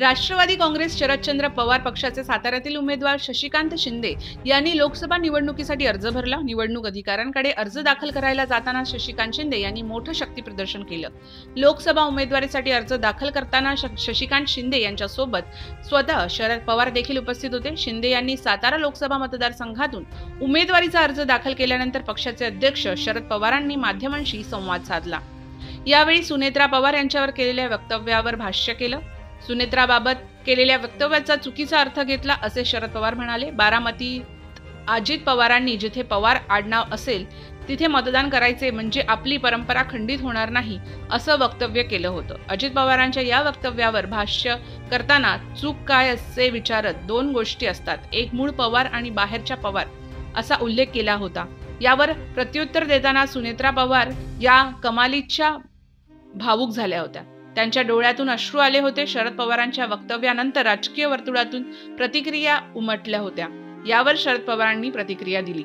राष्ट्रवादी काँग्रेस शरदचंद्र पवार पक्षाचे साताऱ्यातील उमेदवार शशिकांत शिंदे यांनी लोकसभा निवडणुकीसाठी अर्ज भरला। निवडणूक अधिकाऱ्यांकडे अर्ज दाखल करायला जाताना शशिकांत शिंदे यांनी मोठं शक्ती प्रदर्शन केलं। लोकसभा उमेदवारीसाठी अर्ज दाखल करताना शशिकांत शिंदे यांच्यासोबत स्वतः शरद पवार देखील उपस्थित होते। शिंदे यांनी सातारा लोकसभा मतदारसंघातून उमेदवारीचा अर्ज दाखल केल्यानंतर पक्षाचे अध्यक्ष शरद पवारांनी माध्यमांशी संवाद साधला। यावेळी सुनेत्रा पवार यांच्यावर केलेल्या वक्तव्यावर भाष्य केलं। सुनेत्राबाबत केलेल्या वक्तव्याचा चुकीचा अर्थ घेतला असे शरद पवार म्हणाले। बारामतीत अजित पवारांनी जिथे पवार आडनाव असेल तिथे मतदान करायचे म्हणजे आपली परंपरा खंडित होणार नाही असं वक्तव्य केलं होतं। अजित पवारांच्या या वक्तव्यावर भाष्य करताना चूक काय असे विचारत दोन गोष्टी असतात, एक मूळ पवार आणि बाहेरच्या पवार असा उल्लेख केला होता। यावर प्रत्युत्तर देताना सुनेत्रा पवार या कमालीच्या भावूक झाल्या होत्या। त्यांच्या डोळ्यातून अश्रू आले होते। शरद पवारांच्या वक्तव्यानंतर राजकीय वर्तुळातून प्रतिक्रिया उमटल्या होत्या। यावर शरद पवारांनी प्रतिक्रिया दिली।